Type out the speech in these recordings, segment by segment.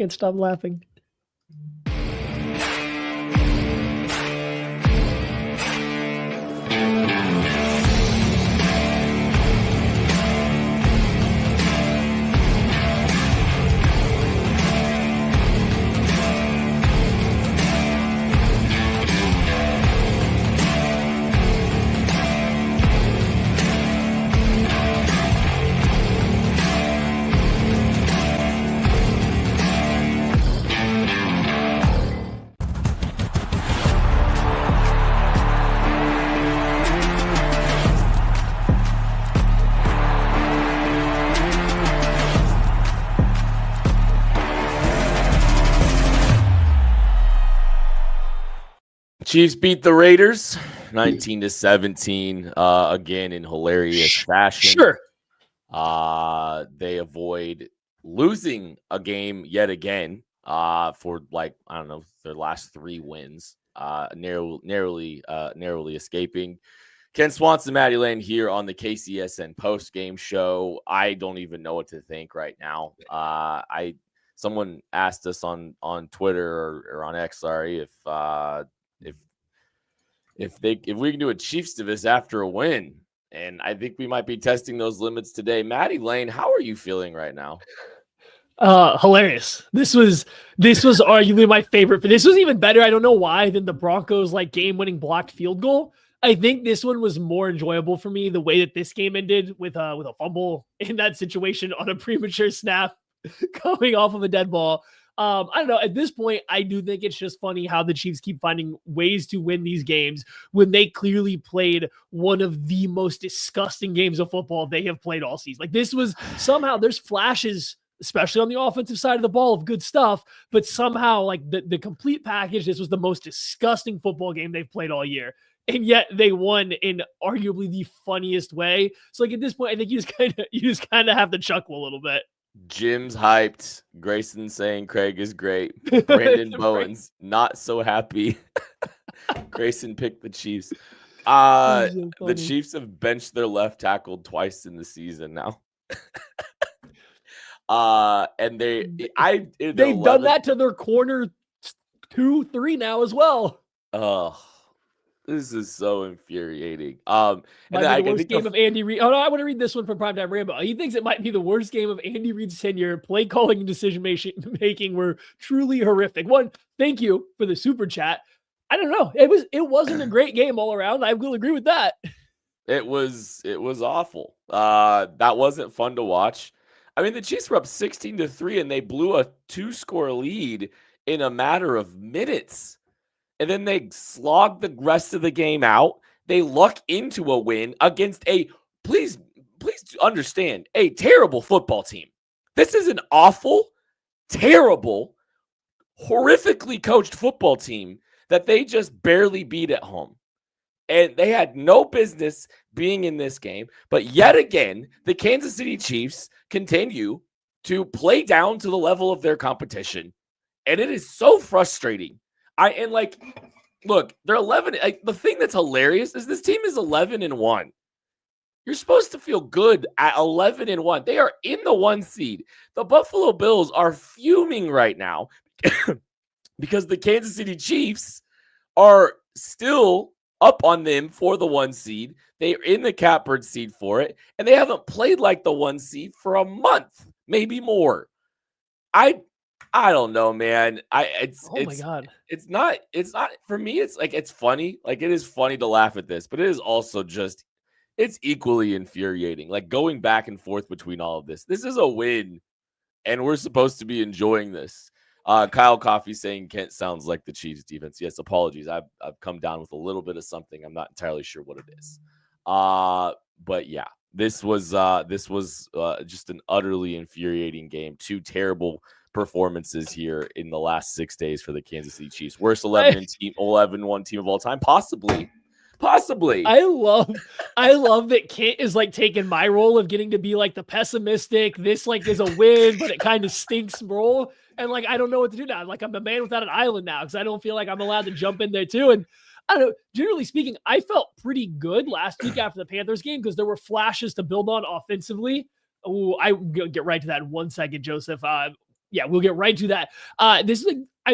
can't stop laughing. Chiefs beat the Raiders 19-17, again in hilarious fashion. Sure. They avoid losing a game yet again for their last 3 wins, narrowly escaping. Ken Swanson and Matt Lane here on the KCSN postgame show. I don't even know what to think right now. Someone asked us on Twitter or on X, if we can do a Chiefs to this after a win, and I think we might be testing those limits today. Matty Lane, how are you feeling right now? Hilarious. This was arguably my favorite. But this was even better. I don't know why than the Broncos game-winning blocked field goal. I think this one was more enjoyable for me. The way that this game ended with a fumble in that situation on a premature snap coming off of a dead ball. I don't know. At this point, I do think it's just funny how the Chiefs keep finding ways to win these games when they clearly played one of the most disgusting games of football they have played all season. This was somehow there's flashes, especially on the offensive side of the ball, of good stuff, but somehow the complete package, this was the most disgusting football game they've played all year. And yet they won in arguably the funniest way. So at this point, I think you just kind of have to chuckle a little bit. Jim's hyped. Grayson saying Craig is great. Brandon Bowens not so happy. Grayson picked the Chiefs. The Chiefs have benched their left tackle twice in the season now. And they've done that to their corner 2-3 now as well. This is so infuriating. The worst game of Andy Reid. Oh no, I want to read this one from Primetime Rambo. He thinks it might be the worst game of Andy Reid's tenure. Play calling and decision making were truly horrific. One, thank you for the super chat. I don't know. It wasn't a great game all around. I will agree with that. It was awful. That wasn't fun to watch. I mean, the Chiefs were up 16-3 and they blew a 2-score lead in a matter of minutes. And then they slogged the rest of the game out. They luck into a win against please understand, a terrible football team. This is an awful, terrible, horrifically coached football team that they just barely beat at home. And they had no business being in this game. But yet again, the Kansas City Chiefs continue to play down to the level of their competition. And it is so frustrating. Look, they're 11. The thing that's hilarious is this team is 11-1. You're supposed to feel good at 11-1. They are in the 1 seed. The Buffalo Bills are fuming right now because the Kansas City Chiefs are still up on them for the 1 seed. They're in the catbird seed for it, and they haven't played like the 1 seed for a month, maybe more. I don't know, man. My God. It's not for me. It's funny. It is funny to laugh at this, but it is also just, it's equally infuriating. Going back and forth between all of this. This is a win, and we're supposed to be enjoying this. Kyle Coffey saying Kent sounds like the Chiefs defense. Yes, apologies. I've come down with a little bit of something. I'm not entirely sure what it is. But yeah, this was just an utterly infuriating game. 2 terrible performances here in the last 6 days for the Kansas City Chiefs. Worst 11-1 team of all time, possibly. I love that Kent is taking my role of getting to be the pessimistic. This is a win, but it kind of stinks role. And I don't know what to do now. I'm a man without an island now because I don't feel like I'm allowed to jump in there too. And I don't know. Generally speaking, I felt pretty good last week after the Panthers game because there were flashes to build on offensively. Oh, I will get right to that in 1 second, Joseph. Yeah, we'll get right to that. I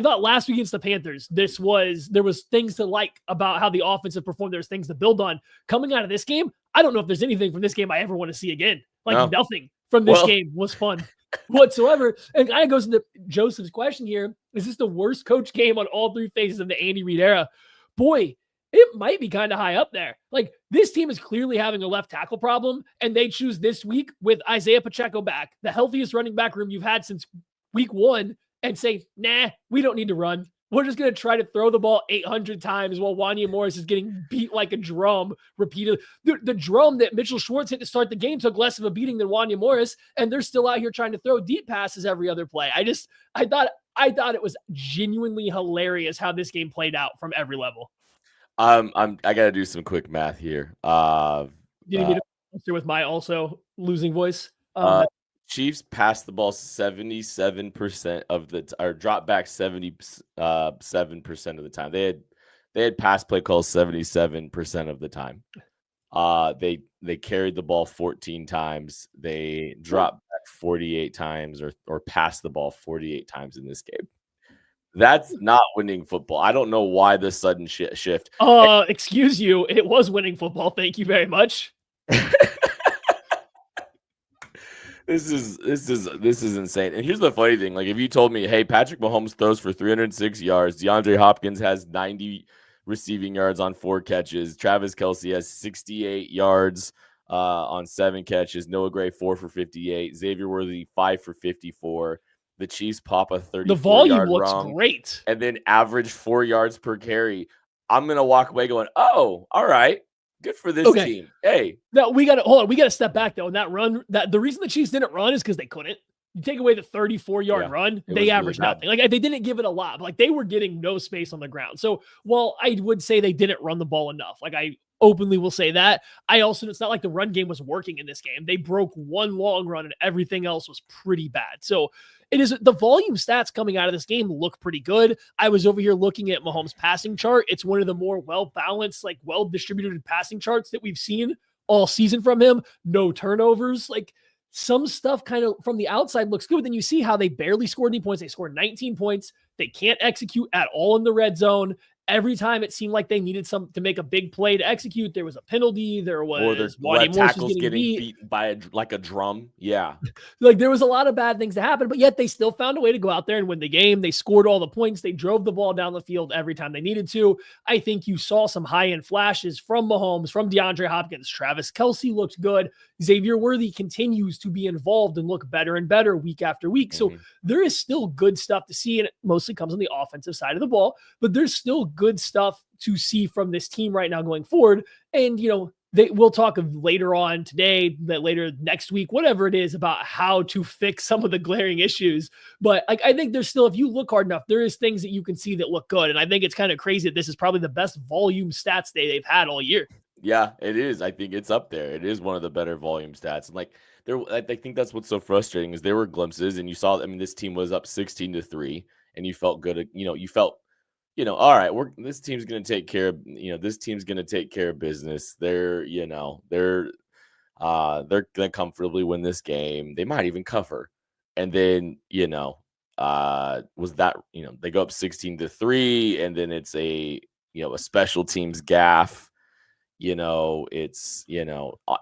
thought last week against the Panthers, there was things to like about how the offensive performed. There's things to build on. Coming out of this game, I don't know if there's anything from this game I ever want to see again. Nothing from this game was fun whatsoever. And it kind of goes into Joseph's question here. Is this the worst coach game on all three phases of the Andy Reid era? Boy, it might be kind of high up there. Like, this team is clearly having a left tackle problem, and they choose this week with Isaiah Pacheco back, the healthiest running back room you've had since week 1, and say, nah, we don't need to run. We're just going to try to throw the ball 800 times while Wanya Morris is getting beat like a drum repeatedly. The drum that Mitchell Schwartz hit to start the game took less of a beating than Wanya Morris, and they're still out here trying to throw deep passes every other play. I thought it was genuinely hilarious how this game played out from every level. I gotta do some quick math here. You need me to answer with my also losing voice? Chiefs passed the ball 77% or dropped back 77% of the time. They had pass play calls 77% of the time. They carried the ball 14 times. They dropped back 48 times or passed the ball 48 times in this game. That's not winning football. I don't know why the sudden shift. Excuse you. It was winning football. Thank you very much. This is insane. And here's the funny thing. Like, if you told me, hey, Patrick Mahomes throws for 306 yards, DeAndre Hopkins has 90 receiving yards on 4 catches, Travis Kelce has 68 yards on 7 catches, Noah Gray 4 for 58, Xavier Worthy 5 for 54. The Chiefs pop a 34 The volume yard looks wrong, great. and then average 4 yards per carry. I'm going to walk away going, oh, all right. Good for this team. Hey. No, we got to hold on. We got to step back though. On that run, the reason the Chiefs didn't run is because they couldn't. You take away the 34-yard run, they averaged nothing. Like, they didn't give it a lot, but like, they were getting no space on the ground. So while I would say they didn't run the ball enough, like, I openly will say that, it's not like the run game was working in this game. They broke one long run and everything else was pretty bad. So it is, the volume stats coming out of this game look pretty good. I was over here looking at Mahomes' passing chart. It's one of the more well-balanced, like well-distributed passing charts that we've seen all season from him. No turnovers. Like, some stuff kind of from the outside looks good, but then you see how they barely scored any points. They scored 19 points. They can't execute at all in the red zone. Every time it seemed like they needed to make a big play to execute, there was a penalty. There was tackles getting beat by a drum. Yeah. Like, there was a lot of bad things to happen, but yet they still found a way to go out there and win the game. They scored all the points. They drove the ball down the field every time they needed to. I think you saw some high-end flashes from Mahomes, from DeAndre Hopkins. Travis Kelce looked good. Xavier Worthy continues to be involved and look better and better week after week. So there is still good stuff to see, and it mostly comes on the offensive side of the ball, but there's still good stuff to see from this team right now going forward. And, we'll talk later on today, later next week, whatever it is, about how to fix some of the glaring issues. But I think there's still, if you look hard enough, there is things that you can see that look good. And I think it's kind of crazy that this is probably the best volume stats day they've had all year. Yeah, it is. I think it's up there. It is one of the better volume stats. And I think that's what's so frustrating is there were glimpses and you saw, this team was up 16-3 and you felt good. All right, this team's going to take care of business. They're going to comfortably win this game. They might even cover. And then, they go up 16-3 and then it's a special teams gaffe. It's,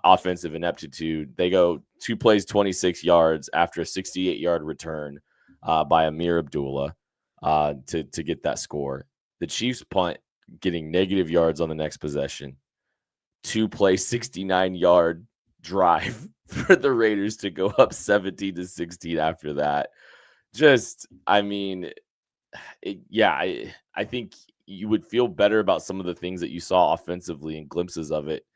offensive ineptitude. They go 2 plays, 26 yards after a 68-yard return by Amir Abdullah to get that score. The Chiefs punt, getting negative yards on the next possession. 2 play, 69-yard drive for the Raiders to go up 17-16 after that. I think you would feel better about some of the things that you saw offensively and glimpses of it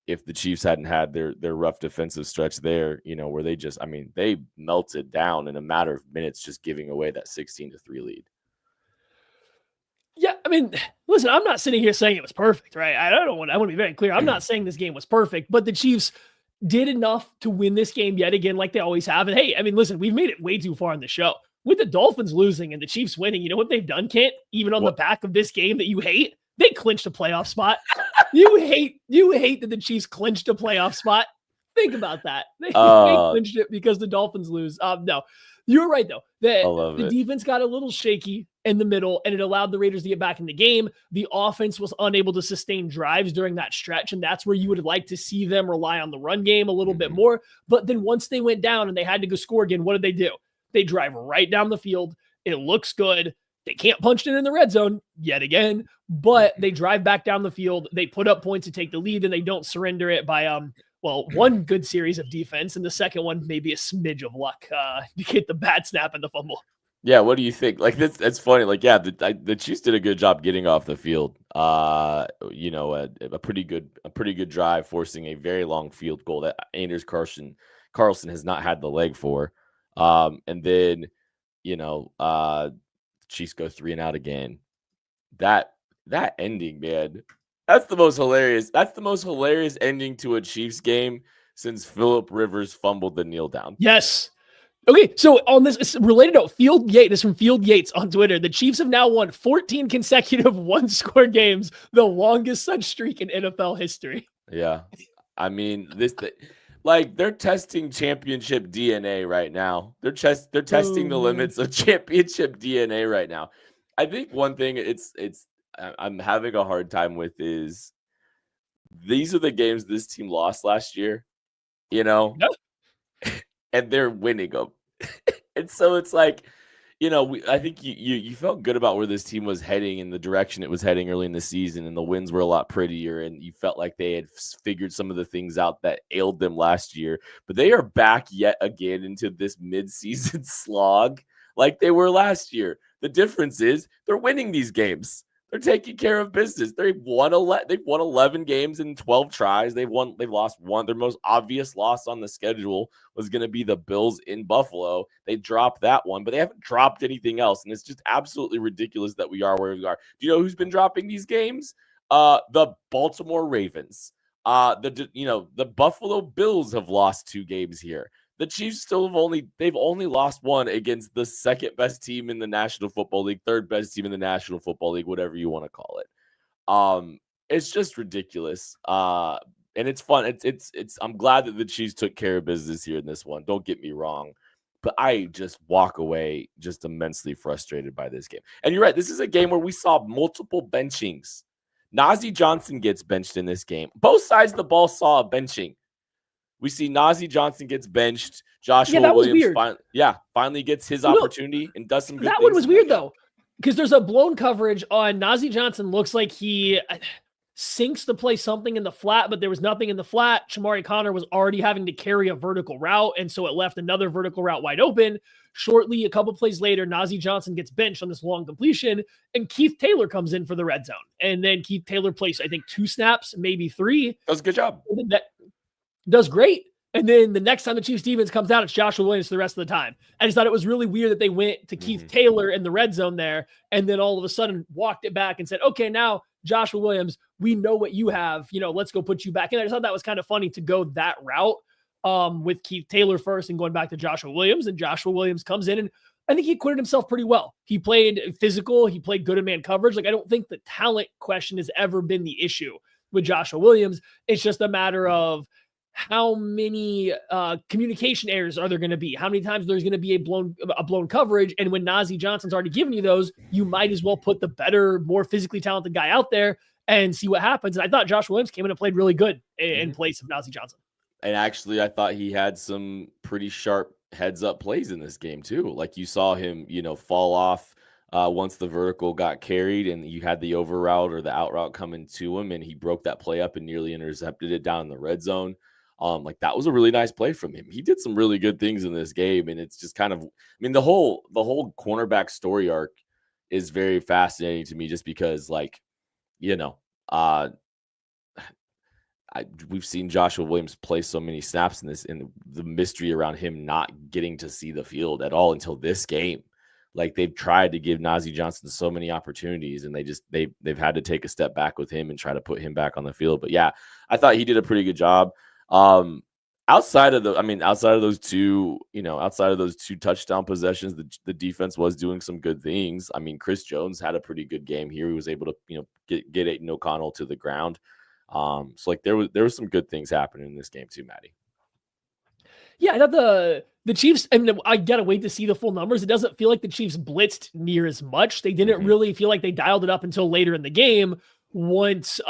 if the Chiefs hadn't had their rough defensive stretch there, where they melted down in a matter of minutes, just giving away that 16-3 lead. Yeah, listen, I'm not sitting here saying it was perfect, right? I want to be very clear. I'm not saying this game was perfect, but the Chiefs did enough to win this game yet again, like they always have. And hey, listen, we've made it way too far in the show. With the Dolphins losing and the Chiefs winning, you know what they've done, Kent? Even on the back of this game that you hate, they clinched a playoff spot. You hate that the Chiefs clinched a playoff spot. Think about that. They Uh, clinched it because the Dolphins lose. No, you're right though. I The love the it. defense got a little shaky in the middle, and it allowed the Raiders to get back in the game. The offense was unable to sustain drives during that stretch, and that's where you would like to see them rely on the run game a little bit more. But then once they went down and they had to go score again, what did they do? They drive right down the field. It looks good. They can't punch it in the red zone yet again, but they drive back down the field. They put up points to take the lead, and they don't surrender it by one good series of defense, and the second one maybe a smidge of luck to get the bad snap and the fumble. Yeah, what do you think? Like that's funny. Like, yeah, the Chiefs did a good job getting off the field. A pretty good drive, forcing a very long field goal that Anders Carlson has not had the leg for. And then Chiefs go 3-and-out again. That ending, man, that's the most hilarious. That's the most hilarious ending to a Chiefs game since Phillip Rivers fumbled the kneel down. Yes. Okay, so on this, it's related to Field Yates. This is from Field Yates on Twitter. The Chiefs have now won 14 consecutive one-score games, the longest such streak in NFL history. Yeah, I mean they're testing championship DNA right now. They're testing the limits of championship DNA right now. I think one thing I'm having a hard time with is these are the games this team lost last year, Yep. and they're winning them. And so it's like, I think you felt good about where this team was heading in the direction it was heading early in the season, and the wins were a lot prettier, and you felt like they had figured some of the things out that ailed them last year. But they are back yet again into this midseason slog like they were last year. The difference is they're winning these games. They're taking care of business. They've won 11 games in 12 tries. They've lost one. Their most obvious loss on the schedule was going to be the Bills in Buffalo. They dropped that one, but they haven't dropped anything else. And it's just absolutely ridiculous that we are where we are. Do you know who's been dropping these games? The Baltimore Ravens. The Buffalo Bills have lost 2 games here. The Chiefs still they've only lost one against the second best team in the National Football League, third best team in the National Football League, whatever you want to call it. It's just ridiculous. And it's fun. I'm glad that the Chiefs took care of business here in this one. Don't get me wrong, but I just walk away just immensely frustrated by this game. And you're right. This is a game where we saw multiple benchings. Najee Johnson gets benched in this game. Both sides of the ball saw a benching. We see Najee Johnson gets benched. Joshua Williams finally gets his opportunity and does some good things. That one was weird, though, because there's a blown coverage on Najee Johnson. Looks like he sinks to play something in the flat, but there was nothing in the flat. Shamari Connor was already having to carry a vertical route, and so it left another vertical route wide open. Shortly, a couple plays later, Najee Johnson gets benched on this long completion, and Keith Taylor comes in for the red zone. And then Keith Taylor plays, I think, 2 snaps, maybe 3. Does a good job. Does great. And then the next time the Chiefs defense comes out, it's Joshua Williams for the rest of the time. I just thought it was really weird that they went to Keith Taylor in the red zone there, and then all of a sudden walked it back and said, okay, now Joshua Williams, we know what you have. Let's go put you back in. I just thought that was kind of funny to go that route with Keith Taylor first and going back to Joshua Williams. And Joshua Williams comes in, and I think he acquitted himself pretty well. He played physical. He played good in man coverage. Like, I don't think the talent question has ever been the issue with Joshua Williams. It's just a matter of how many communication errors are there going to be? How many times there's going to be a blown coverage? And when Najee Johnson's already given you those, you might as well put the better, more physically talented guy out there and see what happens. And I thought Josh Williams came in and played really good in place of Najee Johnson. And actually, I thought he had some pretty sharp heads-up plays in this game too. Like, you saw him, fall off once the vertical got carried, and you had the over route or the out route coming to him, and he broke that play up and nearly intercepted it down in the red zone. That was a really nice play from him. He did some really good things in this game, and it's just kind of, the whole cornerback story arc is very fascinating to me, just because, we've seen Joshua Williams play so many snaps in this, and the mystery around him not getting to see the field at all until this game. Like, they've tried to give Najee Johnson so many opportunities, and they've had to take a step back with him and try to put him back on the field. But yeah, I thought he did a pretty good job. Outside of those two touchdown possessions, the defense was doing some good things. Chris Jones had a pretty good game here. He was able to, get Aiden O'Connell to the ground. There was some good things happening in this game too, Maddie. Yeah, I thought the Chiefs, and I gotta wait to see the full numbers. It doesn't feel like the Chiefs blitzed near as much. They didn't really feel like they dialed it up until later in the game. Once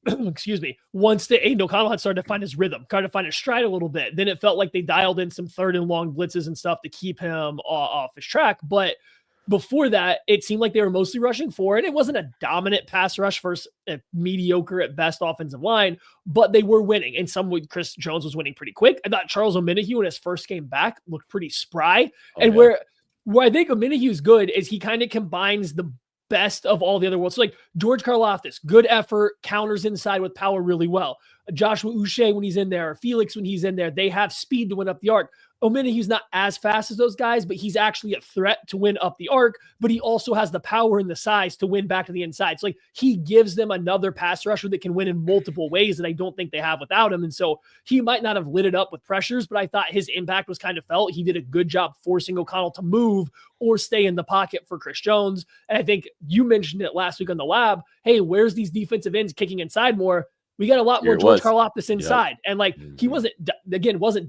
excuse me, once the Aiden O'Connell had started to find his rhythm, started to find his stride a little bit, then it felt like they dialed in some third and long blitzes and stuff to keep him off his track. But before that, it seemed like they were mostly rushing forward. It wasn't a dominant pass rush versus a mediocre at best offensive line, but they were winning. And some would, Chris Jones was winning pretty quick. I thought Charles Omenihu in his first game back looked pretty spry. Where I think Omenihu is good is he kind of combines the best of all the other worlds. So like George Karlaftis, good effort, counters inside with power really well. Joshua Uche when he's in there, Felix when he's in there, they have speed to win up the arc. Omenihu's not as fast as those guys, but he's actually a threat to win up the arc, but he also has the power and the size to win back to the inside. So like he gives them another pass rusher that can win in multiple ways that I don't think they have without him. And so he might not have lit it up with pressures, but I thought his impact was kind of felt. He did a good job forcing O'Connell to move or stay in the pocket for Chris Jones. And I think you mentioned it last week on the lab. Hey, where's these defensive ends kicking inside more? We got a lot more George Karlaftis inside. Yep. And like, he wasn't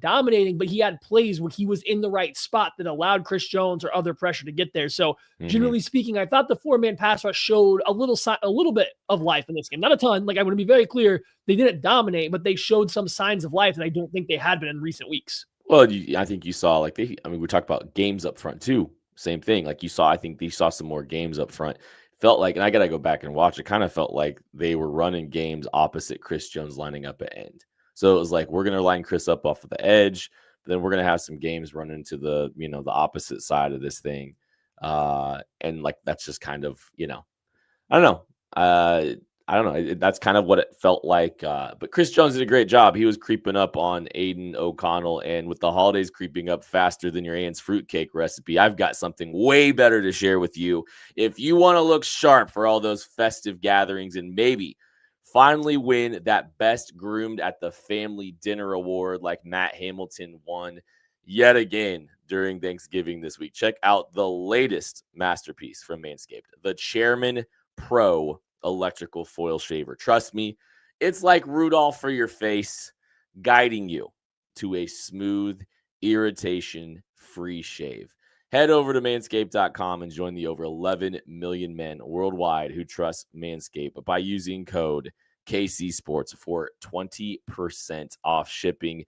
dominating, but he had plays where he was in the right spot that allowed Chris Jones or other pressure to get there. So generally speaking, I thought the 4-man pass rush showed a little bit of life in this game. Not a ton. Like, I want to be very clear. They didn't dominate, but they showed some signs of life that I don't think they had been in recent weeks. Well, I think you saw we talked about games up front too. Same thing. Like I think they saw some more games up front. Felt like, and I got to go back and watch, it kind of felt like they were running games opposite Chris Jones lining up at end. So it was like, we're going to line Chris up off of the edge, but then we're going to have some games run into the opposite side of this thing. And like, that's just kind of, I don't know. That's kind of what it felt like. But Chris Jones did a great job. He was creeping up on Aiden O'Connell, and with the holidays creeping up faster than your aunt's fruitcake recipe, I've got something way better to share with you. If you want to look sharp for all those festive gatherings and maybe finally win that best groomed at the family dinner award like Matt Hamilton won yet again during Thanksgiving this week, check out the latest masterpiece from Manscaped, the Chairman Pro electrical foil shaver. Trust me, it's like Rudolph for your face, guiding you to a smooth, irritation-free shave. Head over to manscaped.com and join the over 11 million men worldwide who trust Manscaped by using code KC Sports for 20% off shipping.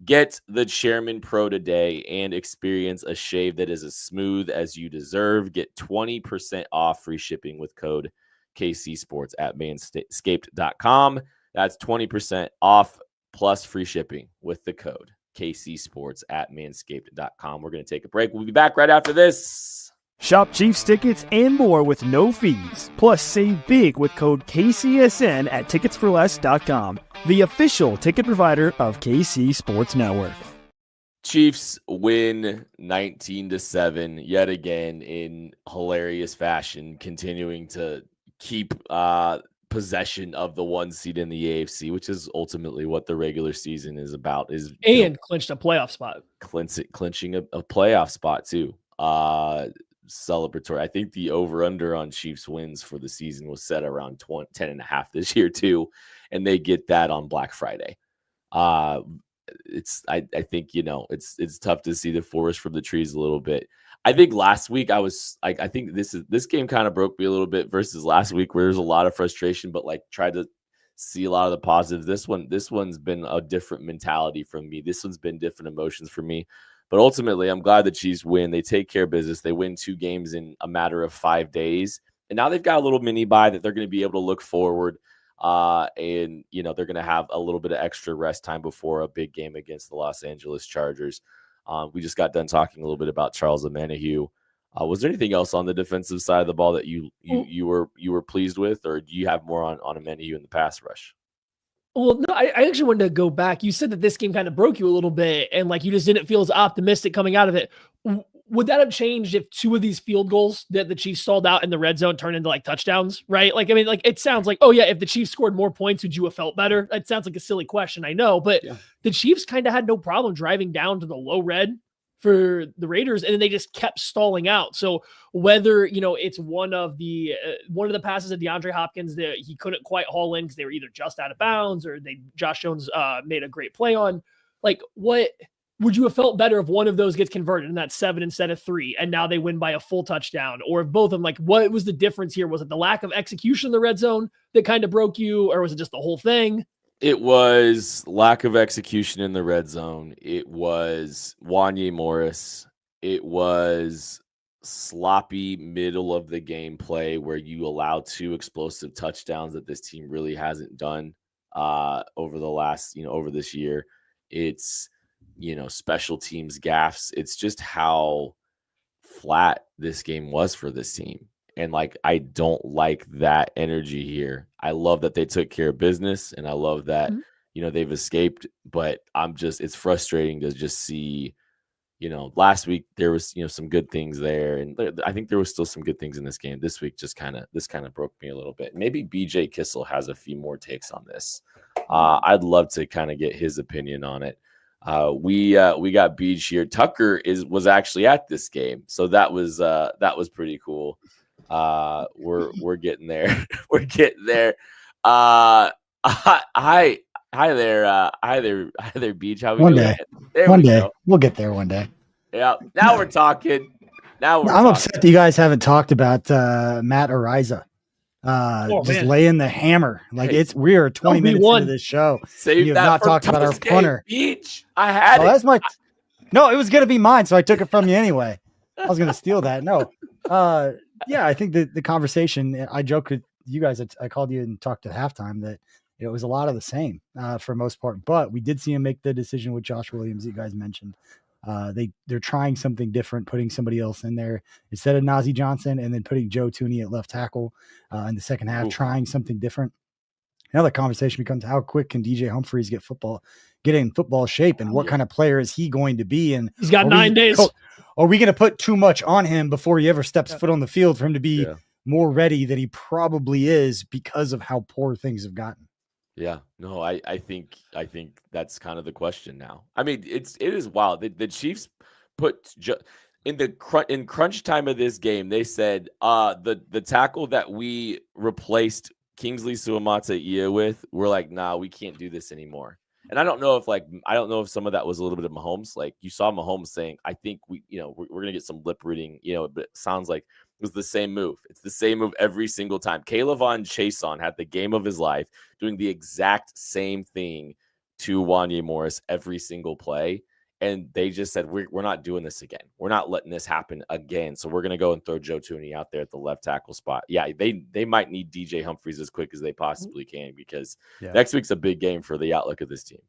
Get the Chairman Pro today and experience a shave that is as smooth as you deserve. Get 20% off free shipping with code KC Sports at manscaped.com. That's 20% off plus free shipping with the code KC Sports at manscaped.com. We're going to take a break. We'll be back right after this. Shop Chiefs tickets and more with no fees. Plus, save big with code KCSN at ticketsforless.com, the official ticket provider of KC Sports Network. Chiefs win 19-7 yet again in hilarious fashion, continuing to keep possession of the 1 seed in the AFC, which is ultimately what the regular season is about. Clinched a playoff spot. Clinching a playoff spot too. Celebratory. I think the over-under on Chiefs wins for the season was set around 10.5 this year too, and they get that on Black Friday. I think it's tough to see the forest from the trees a little bit. I think last week I think this game kind of broke me a little bit versus last week where there's a lot of frustration, but like tried to see a lot of the positives. This one's been a different mentality from me. This one's been different emotions for me. But ultimately, I'm glad the Chiefs win. They take care of business. They win 2 games in a matter of 5 days. And now they've got a little mini bye that they're going to be able to look forward. And they're going to have a little bit of extra rest time before a big game against the Los Angeles Chargers. We just got done talking a little bit about Charles Omenihu. Was there anything else on the defensive side of the ball that you were pleased with, or do you have more on Omenihu in the pass rush? Well, no, I actually wanted to go back. You said that this game kind of broke you a little bit, and like you just didn't feel as optimistic coming out of it. Would that have changed if 2 of these field goals that the Chiefs stalled out in the red zone turned into like touchdowns, right? Like, I mean, like it sounds like, oh yeah, if the Chiefs scored more points, would you have felt better? It sounds like a silly question, I know, but the Chiefs kind of had no problem driving down to the low red for the Raiders, and then they just kept stalling out. So whether it's one of the passes of DeAndre Hopkins that he couldn't quite haul in because they were either just out of bounds or Josh Jones made a great play on. like what would you have felt better if one of those gets converted and that's 7 instead of 3, and now they win by a full touchdown? Or if both of them, like, what was the difference here? Was it the lack of execution in the red zone that kind of broke you, or was it just the whole thing? It was lack of execution in the red zone. It was Wanye Morris. It was sloppy middle of the game play where you allow 2 explosive touchdowns that this team really hasn't done over the last, over this year. It's, special teams gaffes. It's just how flat this game was for this team. And like, I don't like that energy here. I love that they took care of business, and I love that, they've escaped, but it's frustrating to just see, last week there was, some good things there. And I think there was still some good things in this game. This week, this kind of broke me a little bit. Maybe BJ Kissel has a few more takes on this. I'd love to kind of get his opinion on it. We got Beach here. Tucker was actually at this game, so that was pretty cool. We're getting there. We're getting there. Hi there, Beach. How we one doing? Day, one day, we'll get there one day. Yeah. Now we're talking. I'm upset that you guys haven't talked about Matt Ariza. Just laying the hammer. Like we are 20 minutes into this show. Save you that have not for talked about our punter. Beach. I had it. That's no, it was gonna be mine, so I took it from you anyway. I was gonna steal that. No. Yeah, I think the conversation, I joked with you guys. I called you and talked at halftime that it was a lot of the same for most part, but we did see him make the decision with Josh Williams that you guys mentioned. They're trying something different, putting somebody else in there instead of Najee Johnson, and then putting Joe Thuney at left tackle in the second half, trying something different. Now the conversation becomes, how quick can DJ Humphries get in football shape, and what kind of player is he going to be? And he's got 9 days. Are we going to put too much on him before he ever steps foot on the field for him to be more ready than he probably is because of how poor things have gotten? Yeah, no, I think that's kind of the question now. I mean, it is wild. The Chiefs put in crunch time of this game, they said the tackle that we replaced Kingsley Suamata-Ia with, we're like, nah, we can't do this anymore. And I don't know if some of that was a little bit of Mahomes. Like, you saw Mahomes saying, I think we're gonna get some lip reading, but it sounds like it was the same move. It's the same move every single time. Kayvon Chason had the game of his life doing the exact same thing to Wanye Morris every single play. And they just said, we're not doing this again. We're not letting this happen again. So we're going to go and throw Joe Thuney out there at the left tackle spot. Yeah, they might need DJ Humphries as quick as they possibly can, because next week's a big game for the outlook of this team.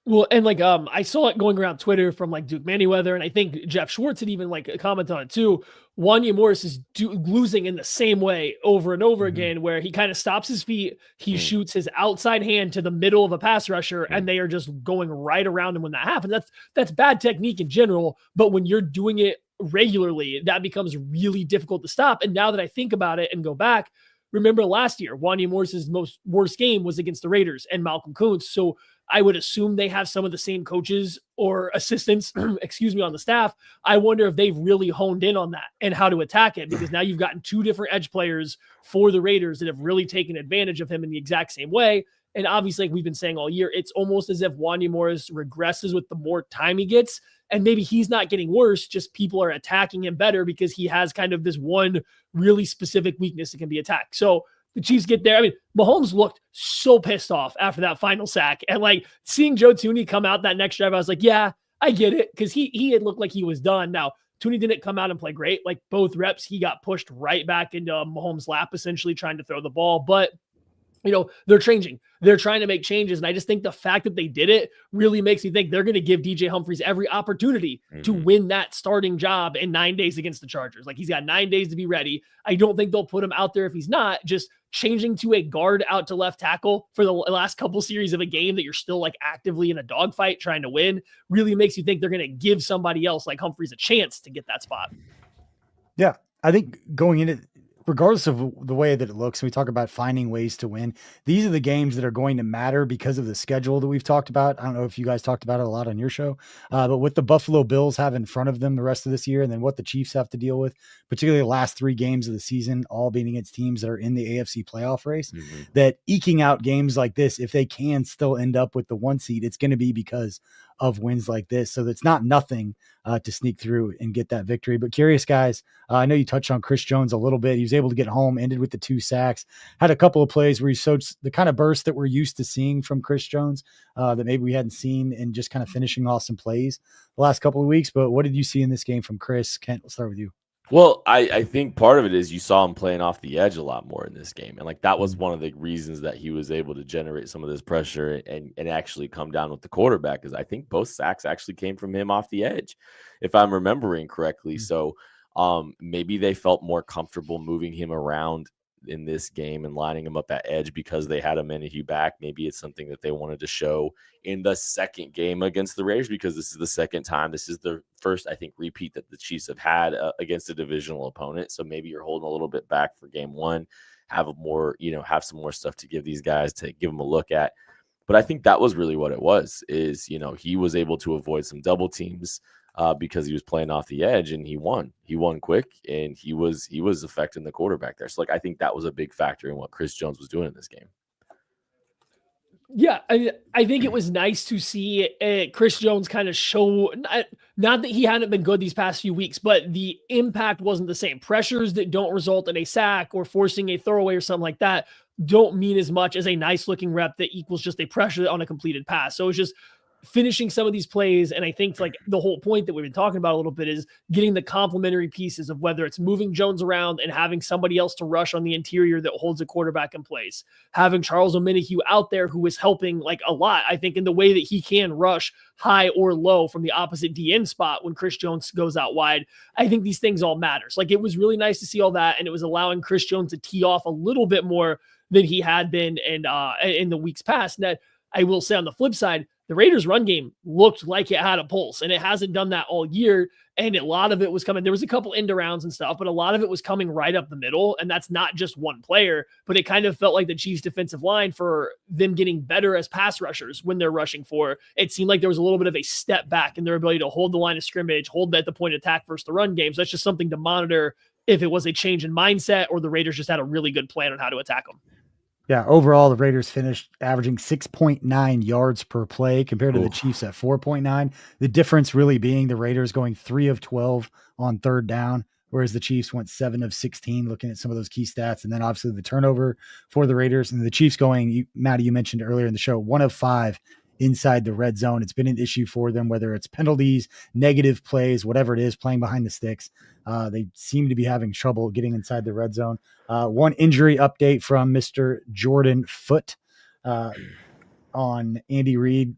Well, and I saw it going around Twitter from Duke Manyweather, and I think Geoff Schwartz had even commented on it too. Wanye Morris is losing in the same way over and over again, where he kind of stops his feet, he shoots his outside hand to the middle of a pass rusher, and they are just going right around him when that happens. That's bad technique in general, but when you're doing it regularly, that becomes really difficult to stop. And now that I think about it and go back, remember last year, Wanye Morris's worst game was against the Raiders and Malcolm Kuntz. So I would assume they have some of the same coaches or assistants, on the staff. I wonder if they've really honed in on that and how to attack it, because now you've gotten 2 different edge players for the Raiders that have really taken advantage of him in the exact same way. And obviously, like we've been saying all year, it's almost as if Wanye Morris regresses with the more time he gets. And maybe he's not getting worse, just people are attacking him better because he has kind of this one really specific weakness that can be attacked. So the Chiefs get there. I mean, Mahomes looked so pissed off after that final sack. And seeing Joe Thuney come out that next drive, I was like, yeah, I get it. Because he had looked like he was done. Now, Thuney didn't come out and play great. Both reps, he got pushed right back into Mahomes' lap, essentially trying to throw the ball. But they're changing. They're trying to make changes. And I just think the fact that they did it really makes me think they're going to give DJ Humphries every opportunity to win that starting job in 9 days against the Chargers. He's got 9 days to be ready. I don't think they'll put him out there if he's not. Just changing to a guard out to left tackle for the last couple series of a game that you're still actively in a dogfight trying to win really makes you think they're going to give somebody else like Humphries a chance to get that spot. Yeah. I think going into regardless of the way that it looks, we talk about finding ways to win. These are the games that are going to matter because of the schedule that we've talked about. I don't know if you guys talked about it a lot on your show, but what the Buffalo Bills have in front of them the rest of this year, and then what the Chiefs have to deal with, particularly the last 3 games of the season, all being against teams that are in the AFC playoff race, that eking out games like this, if they can still end up with the 1 seed, it's going to be because of wins like this. So that's not nothing to sneak through and get that victory. But curious, guys, I know you touched on Chris Jones a little bit. He was able to get home, ended with the 2 sacks, had a couple of plays where he showed the kind of burst that we're used to seeing from Chris Jones that maybe we hadn't seen, and just kind of finishing off some plays the last couple of weeks. But what did you see in this game from Chris? Kent, we'll start with you. Well, I think part of it is you saw him playing off the edge a lot more in this game. And like that was one of the reasons that he was able to generate some of this pressure and actually come down with the quarterback, because I think both sacks actually came from him off the edge, if I'm remembering correctly. So maybe they felt more comfortable moving him around in this game and lining him up at edge because they had a Menahue back. Maybe it's something that they wanted to show in the second game against the Raiders, because this is the second time. This is the first, I think, repeat that the Chiefs have had against a divisional opponent. So maybe you're holding a little bit back for game one, have some more stuff to give these guys to give them a look at. But I think that was really what it was, is, he was able to avoid some double teams because he was playing off the edge, and he won quick, and he was affecting the quarterback there. So I think that was a big factor in what Chris Jones was doing in this game. Yeah, I think it was nice to see Chris Jones kind of show, not that he hadn't been good these past few weeks, but the impact wasn't the same. Pressures that don't result in a sack or forcing a throwaway or something like that don't mean as much as a nice looking rep that equals just a pressure on a completed pass. So it's just finishing some of these plays. And I think the whole point that we've been talking about a little bit is getting the complementary pieces of whether it's moving Jones around and having somebody else to rush on the interior that holds a quarterback in place, having Charles Omenihu out there who is helping a lot, I think, in the way that he can rush high or low from the opposite DN spot when Chris Jones goes out wide. I think these things all matter. It was really nice to see all that. And it was allowing Chris Jones to tee off a little bit more than he had been in the weeks past. And that, I will say, on the flip side, the Raiders' run game looked like it had a pulse, and it hasn't done that all year. And a lot of it was coming. There was a couple end arounds and stuff, but a lot of it was coming right up the middle. And that's not just one player, but it kind of felt like the Chiefs' defensive line, for them getting better as pass rushers when they're rushing for, it seemed like there was a little bit of a step back in their ability to hold the line of scrimmage, hold at the point of attack versus the run game. So that's just something to monitor if it was a change in mindset or the Raiders just had a really good plan on how to attack them. Yeah, overall, the Raiders finished averaging 6.9 yards per play compared to the Chiefs at 4.9. The difference really being the Raiders going 3 of 12 on third down, whereas the Chiefs went 7 of 16, looking at some of those key stats. And then obviously the turnover for the Raiders, and the Chiefs going, Matty, you mentioned earlier in the show, 1 of 5 inside the red zone. It's been an issue for them, whether it's penalties, negative plays, whatever it is, playing behind the sticks. They seem to be having trouble getting inside the red zone. One injury update from Mr. Jordan Foote on Andy Reid.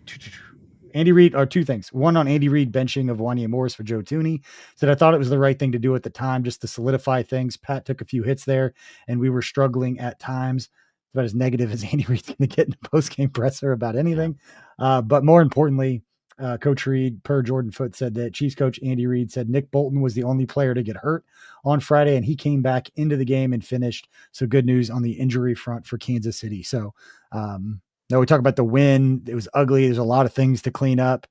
Two things. One on Andy Reid benching of Wanya Morris for Joe Thuney. Said, I thought it was the right thing to do at the time just to solidify things. Pat took a few hits there, and we were struggling at times. About as negative as Andy Reid's going to get in a post-game presser about anything. But more importantly, Coach Reid, per Jordan Foote, said that Chiefs coach Andy Reid said Nick Bolton was the only player to get hurt on Friday, and he came back into the game and finished. So good news on the injury front for Kansas City. So now we talk about the win. It was ugly. There's a lot of things to clean up.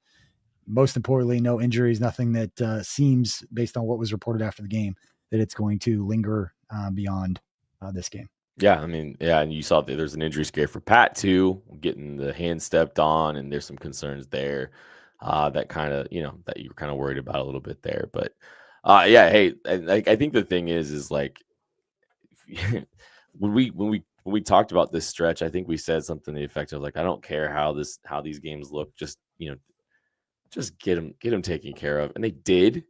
Most importantly, no injuries, nothing that seems, based on what was reported after the game, that it's going to linger beyond this game. Yeah, I mean, yeah, and you saw that there's an injury scare for Pat too, getting the hand stepped on, and there's some concerns there that kind of, that you were kind of worried about a little bit there. But yeah, hey, I think the thing is like when we talked about this stretch, I think we said something to the effect of like, I don't care how these games look, just get them taken care of, and they did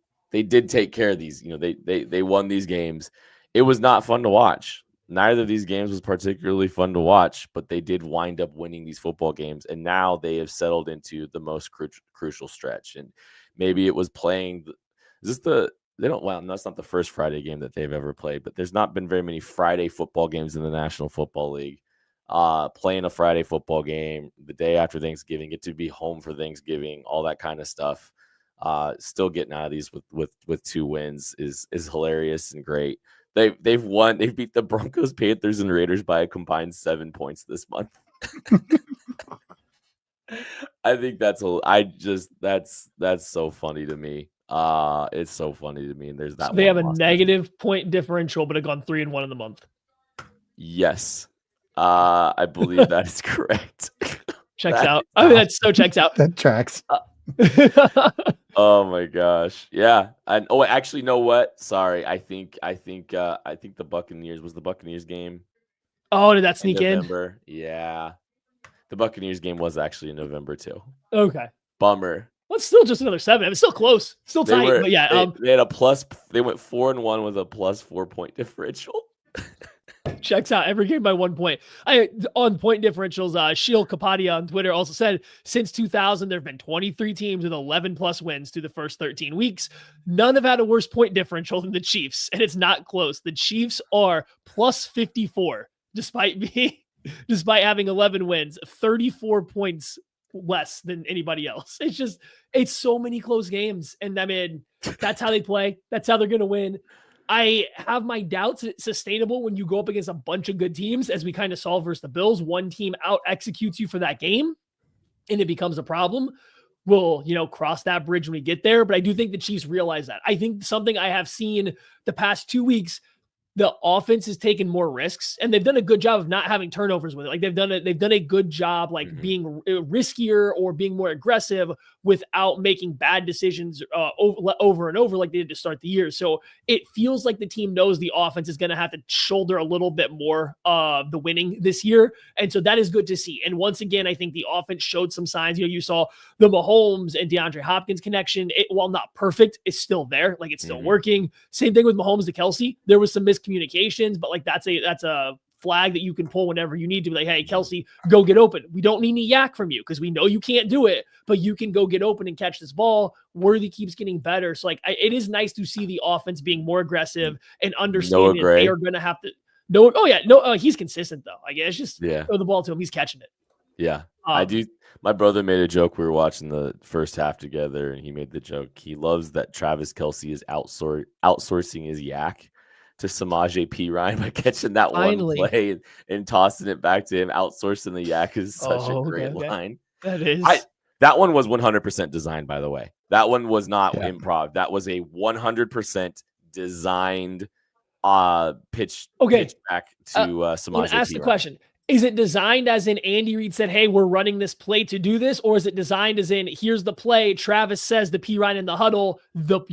take care of these. They won these games. It was not fun to watch. Neither of these games was particularly fun to watch, but they did wind up winning these football games, and now they have settled into the most crucial stretch. And maybe it was playing. That's not the first Friday game that they've ever played, but there's not been very many Friday football games in the National Football League. Playing a Friday football game the day after Thanksgiving, get to be home for Thanksgiving, all that kind of stuff. Still getting out of these with 2 wins is hilarious and great. They've won. They've beat the Broncos, Panthers, and Raiders by a combined 7 points this month. I think that's so funny to me. It's so funny to me. And there's that. So they have a negative point differential, but have gone 3-1 in the month. Yes, I believe that is correct. Checks out. I mean, that so checks out. That tracks. Oh my gosh. Yeah. And actually, know what? Sorry. I think the Buccaneers was the Buccaneers game Oh, did that in sneak in? November. Yeah. The Buccaneers game was actually in November too. Okay. Bummer. Well, it's still just another 7. It's still close. Still tight. But yeah. They had a plus. They went 4-1 with a plus 4-point differential. Checks out every game by 1 point. On point differentials, Sheil Kapadia on Twitter also said since 2000, there have been 23 teams with 11 plus wins through the first 13 weeks. None have had a worse point differential than the Chiefs, and it's not close. The Chiefs are plus 54 despite having 11 wins, 34 points less than anybody else. It's so many close games. And I mean, that's how they play. That's how they're going to win. I have my doubts it's sustainable when you go up against a bunch of good teams, as we kind of saw versus the Bills. One team out executes you for that game and it becomes a problem. We'll, cross that bridge when we get there. But I do think the Chiefs realize that. I think something I have seen the past 2 weeks, the offense has taken more risks, and they've done a good job of not having turnovers with it. Like they've done a good job, being riskier or being more aggressive without making bad decisions over and over like they did to start the year. So it feels like the team knows the offense is going to have to shoulder a little bit more of the winning this year. And so that is good to see. And once again, I think the offense showed some signs. You saw the Mahomes and DeAndre Hopkins connection. While not perfect, it's still there. Like it's still working. Same thing with Mahomes to Kelsey. There was some miscommunications, but that's a flag that you can pull whenever you need to be like, hey, Kelsey, go get open. We don't need any yak from you because we know you can't do it, but you can go get open and catch this ball. Worthy keeps getting better. So it is nice to see the offense being more aggressive and understanding that they are going to have to he's consistent though. I guess just throw the ball to him. He's catching it. Yeah. I do. My brother made a joke. We were watching the first half together and he made the joke. He loves that Travis Kelsey is outsourcing his yak to Samaje Perine by catching that one play and tossing it back to him. Outsourcing the yak is such a great line. That is. That one was 100% designed, by the way. That one was not improv. That was a 100% designed pitch back to Samaje Perine. Ask the question. Is it designed as in Andy Reid said, hey, we're running this play to do this? Or is it designed as in here's the play, Travis says to Perine in the huddle,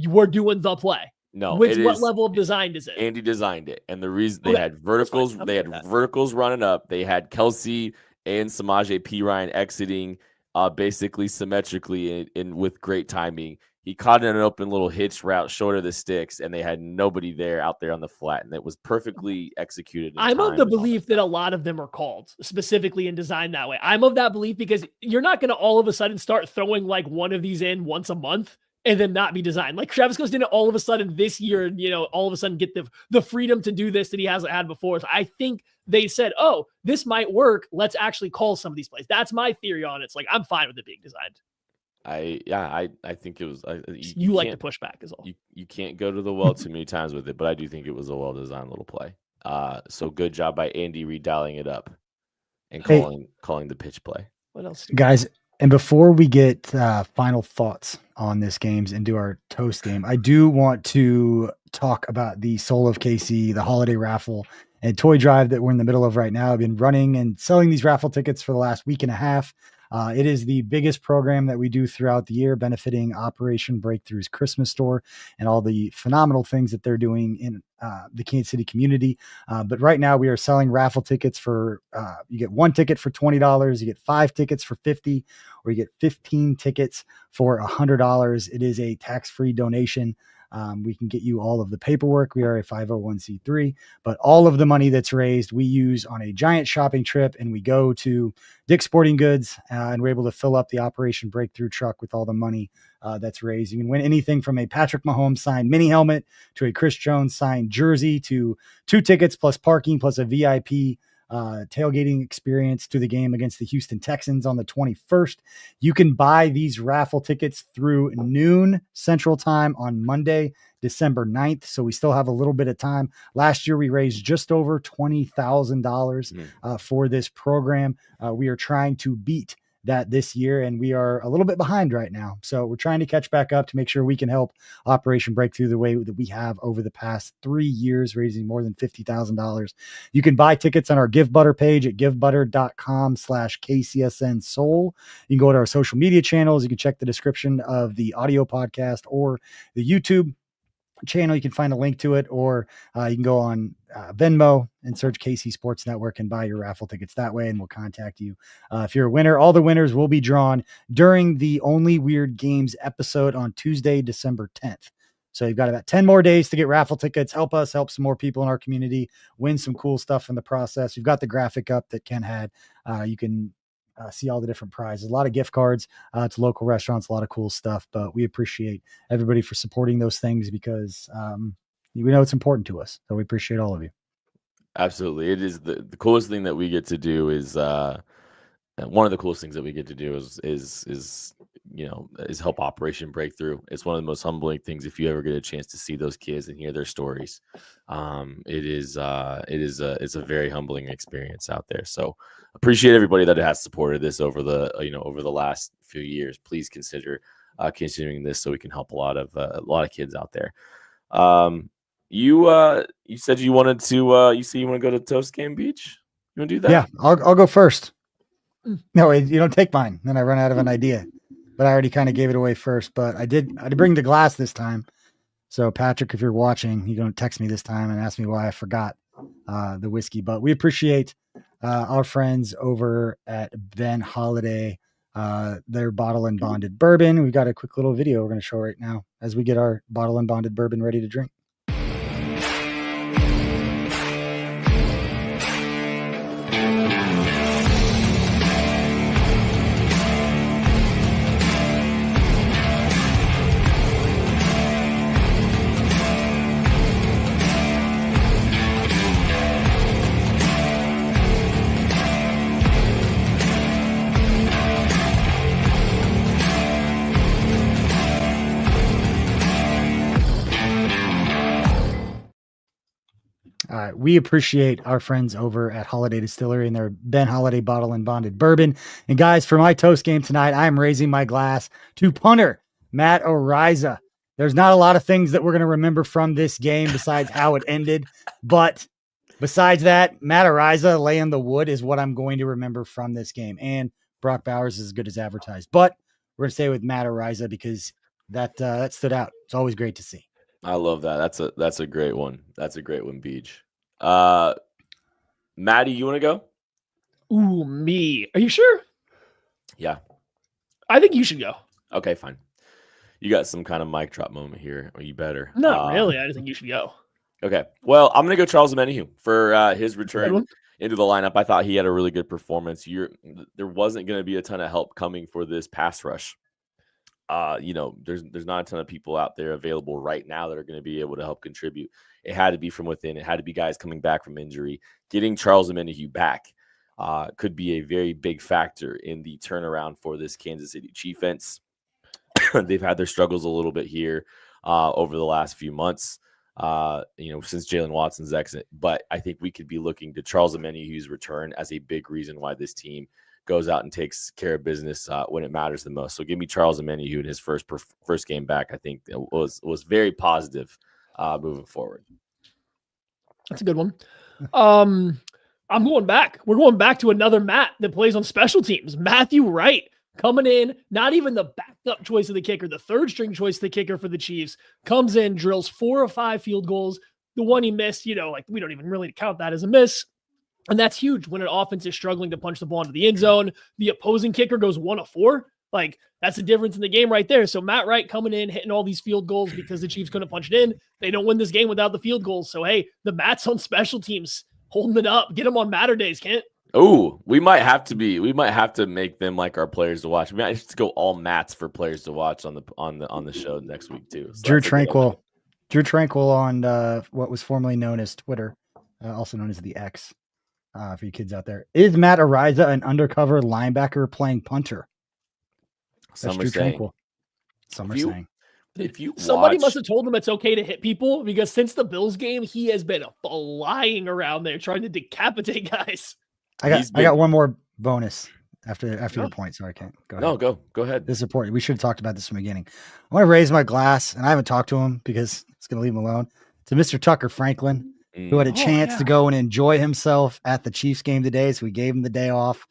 we're doing the play? No, what level of design is it? Andy designed it, and the reason they had verticals, verticals running up. They had Kelsey and Samaje Perine exiting, basically symmetrically and with great timing. He caught an open little hitch route short of the sticks, and they had nobody out there on the flat, and it was perfectly executed. I'm of the belief that a lot of them are called specifically and designed that way. I'm of that belief because you're not going to all of a sudden start throwing like one of these in once a month and then not be designed. Like Travis Kelce didn't all of a sudden this year, all of a sudden get the freedom to do this that he hasn't had before. So I think they said, oh, this might work. Let's actually call some of these plays. That's my theory on it. It's like, I'm fine with it being designed. I think it was. You like to push back is all. You can't go to the well too many times with it, but I do think it was a well-designed little play. So good job by Andy Reid dialing it up and calling the pitch play. What else, guys? And before we get final thoughts on this games and do our toast game, I do want to talk about the Soul of KC, the holiday raffle and toy drive that we're in the middle of right now. I've been running and selling these raffle tickets for the last week and a half. It is the biggest program that we do throughout the year, benefiting Operation Breakthrough's Christmas store and all the phenomenal things that they're doing in the Kansas City community. But right now we are selling raffle tickets for, you get one ticket for $20, you get 5 tickets for $50, or you get 15 tickets for $100. It is a tax-free donation. We can get you all of the paperwork. We are a 501c3, but all of the money that's raised, we use on a giant shopping trip, and we go to Dick's Sporting Goods, and we're able to fill up the Operation Breakthrough truck with all the money that's raised. You can win anything from a Patrick Mahomes signed mini helmet to a Chris Jones signed jersey to 2 tickets plus parking plus a VIP tailgating experience to the game against the Houston Texans on the 21st. You can buy these raffle tickets through noon Central Time on Monday, December 9th. So we still have a little bit of time. Last year, we raised just over $20,000 for this program. We are trying to beat that this year, and we are a little bit behind right now. So we're trying to catch back up to make sure we can help Operation Breakthrough the way that we have over the past 3 years, raising more than $50,000. You can buy tickets on our Give Butter page at givebutter.com/KCSN Soul. You can go to our social media channels. You can check the description of the audio podcast or the YouTube channel. You can find a link to it, or you can go on Venmo and search KC Sports Network and buy your raffle tickets that way, and we'll contact you if you're a winner. All the winners will be drawn during the Only Weird Games episode on Tuesday, December 10th. So you've got about 10 more days to get raffle tickets. Help us help some more people in our community, win some cool stuff in the process. We've got the graphic up that Ken had. You can see all the different prizes, a lot of gift cards to local restaurants, a lot of cool stuff. But we appreciate everybody for supporting those things because we know it's important to us. So we appreciate all of you. Absolutely. It is the coolest thing that we get to do is one of the coolest things that we get to do is help Operation Breakthrough. It's one of the most humbling things if you ever get a chance to see those kids and hear their stories. It's a very humbling experience out there. So appreciate everybody that has supported this over the last few years. Please consider continuing this so we can help a lot of kids out there. You said you wanted to you want to go to Postgame Beach? You want to do that? Yeah, I'll go first. No, you don't take mine. Then I run out of an idea. But I already kind of gave it away first. But I did bring the glass this time. So Patrick, if you're watching, you're going to text me this time and ask me why I forgot the whiskey. But we appreciate our friends over at Ben Holiday, their bottle and bonded bourbon. We've got a quick little video we're going to show right now as we get our bottle and bonded bourbon ready to drink. We appreciate our friends over at Holiday Distillery and their Ben Holiday bottle and bonded bourbon. And guys, for my toast game tonight, I am raising my glass to punter Matt Ariza. There's not a lot of things that we're going to remember from this game besides how it ended. But besides that, Matt Ariza laying the wood is what I'm going to remember from this game. And Brock Bowers is as good as advertised. But we're going to stay with Matt Ariza because that stood out. It's always great to see. I love that. That's a great one. That's a great one, Beach. Maddie, you want to go? Ooh, me. Are you sure? Yeah. I think you should go. Okay, fine. You got some kind of mic drop moment here. Are you better? Not really. I just think you should go. Okay. Well, I'm going to go Charles Omenihu for his return into the lineup. I thought he had a really good performance. There wasn't going to be a ton of help coming for this pass rush. There's not a ton of people out there available right now that are going to be able to help contribute. It had to be from within. It had to be guys coming back from injury. Getting Charles Omenihu back could be a very big factor in the turnaround for this Kansas City Chiefs. They've had their struggles a little bit here over the last few months, since Jalen Watson's exit. But I think we could be looking to Charles Omenihu's return as a big reason why this team goes out and takes care of business when it matters the most. So give me Charles Omenihu in his first game back. I think it was very positive moving forward. That's a good one. I'm going back. We're going back to another Matt that plays on special teams. Matthew Wright coming in, not even the backup choice of the kicker, the third string choice of the kicker for the Chiefs, comes in, drills 4 or 5 field goals. The one he missed, we don't even really count that as a miss. And that's huge when an offense is struggling to punch the ball into the end zone. The opposing kicker goes 1 of 4. That's the difference in the game right there. So Matt Wright coming in, hitting all these field goals because the Chiefs couldn't punch it in. They don't win this game without the field goals. So, hey, the Matts on special teams, holding it up. Get them on Matter days, Kent. Oh, we might have to make them like our players to watch. We might have to go all Matts for players to watch on the show next week too. So Drew Tranquil on what was formerly known as Twitter, also known as the X. For you kids out there, is Matt Ariza an undercover linebacker playing punter? Some are saying. Somebody must have told him it's okay to hit people because since the Bills game, he has been flying around there trying to decapitate guys. I got one more bonus. after No. your point. Sorry, Kent. Go ahead. No, go ahead. This is important. We should have talked about this from the beginning. I want to raise my glass, and I haven't talked to him because it's going to leave him alone. To Mr. Tucker Franklin, who had a chance to go and enjoy himself at the Chiefs game today. So we gave him the day off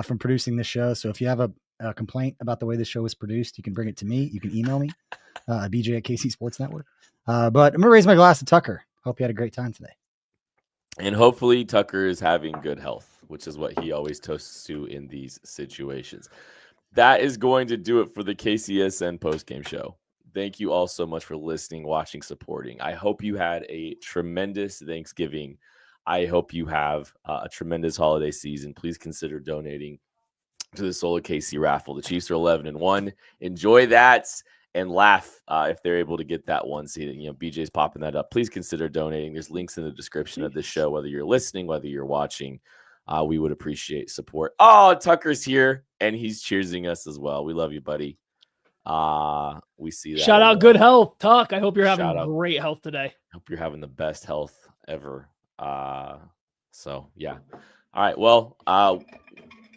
from producing this show. So if you have a complaint about the way this show was produced, you can bring it to me. You can email me, BJ at KC Sports Network. But I'm going to raise my glass to Tucker. Hope you had a great time today. And hopefully Tucker is having good health, which is what he always toasts to in these situations. That is going to do it for the KCSN postgame show. Thank you all so much for listening, watching, supporting. I hope you had a tremendous Thanksgiving. I hope you have a tremendous holiday season. Please consider donating to the Solo KC raffle. The Chiefs are 11-1. Enjoy that and laugh if they're able to get that one seed. BJ's popping that up. Please consider donating. There's links in the description of this show, whether you're listening, whether you're watching. We would appreciate support. Oh, Tucker's here, and he's cheersing us as well. We love you, buddy. We see that. Shout out good health, Tuck. I hope you're having Shout out. great health today. Hope you're having the best health ever. So yeah. All right. Well,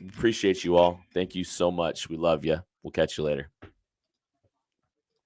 appreciate you all. Thank you so much. We love you. We'll catch you later.